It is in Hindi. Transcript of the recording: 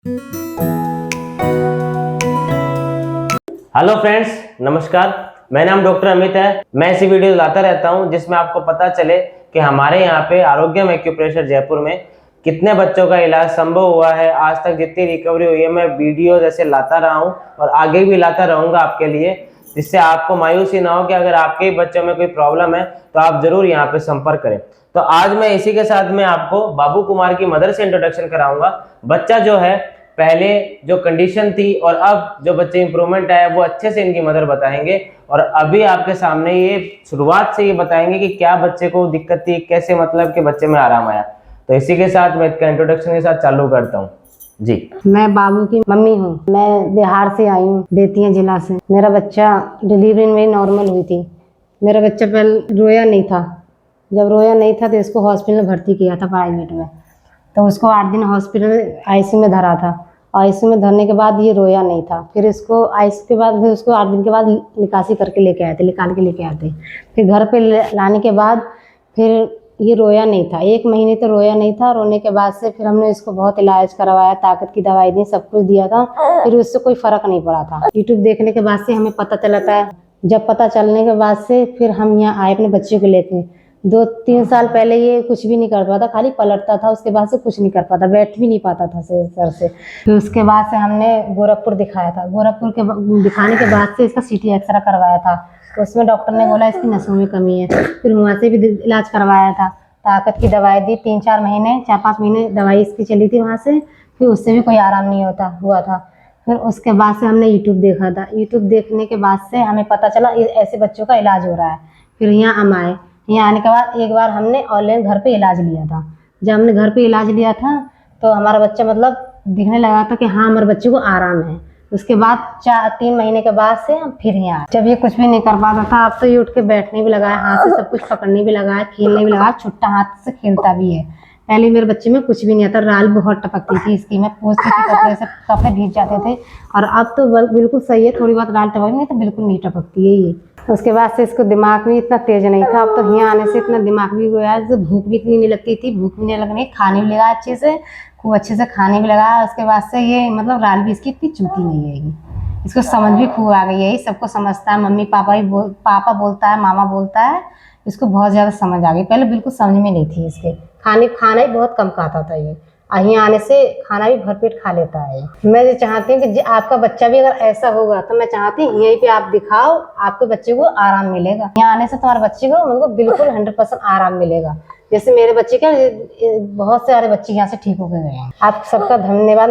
हेलो फ्रेंड्स, नमस्कार। मेरा नाम डॉक्टर अमित है। मैं ऐसी वीडियो लाता रहता हूं जिसमें आपको पता चले कि हमारे यहाँ पे आरोग्यम एक्यूप्रेशर जयपुर में कितने बच्चों का इलाज संभव हुआ है। आज तक जितनी रिकवरी हुई है मैं वीडियो जैसे लाता रहा हूँ और आगे भी लाता रहूँगा आपके लिए, जिससे आपको मायूसी ना हो कि अगर आपके ही बच्चों में कोई प्रॉब्लम है तो आप जरूर यहाँ पे संपर्क करें। तो आज मैं इसी के साथ में आपको बाबू कुमार की मदर से इंट्रोडक्शन कराऊंगा। बच्चा जो है, पहले जो कंडीशन थी और अब जो बच्चे इंप्रूवमेंट है वो अच्छे से इनकी मदर बताएंगे। और अभी आपके सामने ये शुरुआत से ये बताएंगे कि क्या बच्चे को दिक्कत थी, कैसे मतलब कि बच्चे में आराम आया। तो इसी के साथ मैं इसका इंट्रोडक्शन के साथ चालू करता हूँ जी। मैं बाबू की मम्मी हूँ। मैं बिहार से आई हूँ, बेतिया जिला से। मेरा बच्चा डिलीवरी में नॉर्मल हुई थी। मेरा बच्चा पहले रोया नहीं था। जब रोया नहीं था तो इसको हॉस्पिटल में भर्ती किया था प्राइवेट में। तो उसको 8 दिन हॉस्पिटल आईसीयू में धरा था। आईसीयू में धरने के बाद ये रोया नहीं था। फिर इसको आईसीयू के बाद फिर उसको 8 दिन के बाद निकासी करके लेके आए थे, निकाल के लेके आए थे। फिर घर पे लाने के बाद फिर ये रोया नहीं था। 1 महीने तो रोया नहीं था। रोने के बाद से फिर हमने इसको बहुत इलाज करवाया, ताकत की दवाई दी, सब कुछ दिया था। फिर उससे कोई फ़र्क नहीं पड़ा था। यूट्यूब देखने के बाद से हमें पता चला था। जब पता चलने के बाद से फिर हम यहाँ आए अपने बच्चे को लेके। 2-3 साल पहले ये कुछ भी नहीं कर पाता, खाली पलटता था। उसके बाद से कुछ नहीं कर पाता, बैठ भी नहीं पाता था सर से। फिर उसके बाद से हमने गोरखपुर दिखाया था। गोरखपुर के दिखाने के बाद से इसका CT एक्सरे करवाया था। तो उसमें डॉक्टर ने बोला इसकी नसों में कमी है। फिर वहाँ से भी इलाज करवाया था, ताकत की दवाई दी। 3-4 महीने 4-5 महीने दवाई इसकी चली थी वहाँ से। फिर उससे भी कोई आराम नहीं हुआ था। फिर उसके बाद से हमने यूट्यूब देखा था। यूट्यूब देखने के बाद से हमें पता चला ऐसे बच्चों का इलाज हो रहा है। फिर यहाँ हम आए। यहाँ आने के बाद एक बार हमने ऑनलाइन घर पे इलाज लिया था। जब हमने घर पे इलाज लिया था तो हमारा बच्चा मतलब दिखने लगा था कि हाँ, हमारे बच्चे को आराम है। उसके बाद 3 महीने के बाद से हम फिर यहाँ आए। जब ये कुछ भी नहीं कर पाता था, अब तो ये उठ के बैठने भी लगा है, हाथ से सब कुछ पकड़ने भी लगा है, खेलने भी लगा है, छुट्टा हाथ से खेलता भी है। पहले मेरे बच्चे में कुछ भी नहीं आता, राल बहुत टपकती थी इसकी। मैं पूछती थी, कपड़े से कपड़े भीग जाते थे। और अब तो बिल्कुल सही है, थोड़ी बहुत राल टपकती है तो बिल्कुल नहीं टपकती है ये। उसके बाद से इसको दिमाग भी इतना तेज नहीं था। अब तो यहाँ आने से इतना दिमाग भी गया, भूख भी इतनी नहीं लगती थी, भूख भी नहीं लगनी, खाने भी लगा अच्छे से, खूब अच्छे से खाने भी लगा। उसके बाद से ये मतलब राल भी इसकी इतनी चूती नहीं है। इसको समझ भी खूब आ गई है, यही सबको समझता है। मम्मी पापा ही पापा बोलता है, मामा बोलता है। इसको बहुत ज़्यादा समझ आ गई। पहले बिल्कुल समझ में नहीं थी इसके। खाना ही बहुत कम खाता था ये। यहाँ आने से खाना भी भरपेट खा लेता है। मैं ये चाहती हूँ कि आपका बच्चा भी अगर ऐसा होगा तो मैं चाहती हूँ यहीं पे आप दिखाओ, आपके बच्चे को आराम मिलेगा। यहाँ आने से तुम्हारे बच्चे को मतलब बिल्कुल 100% आराम मिलेगा। जैसे मेरे बच्चे का बहुत सारे बच्चे यहाँ से ठीक होकर गए हैं। आप सबका धन्यवाद।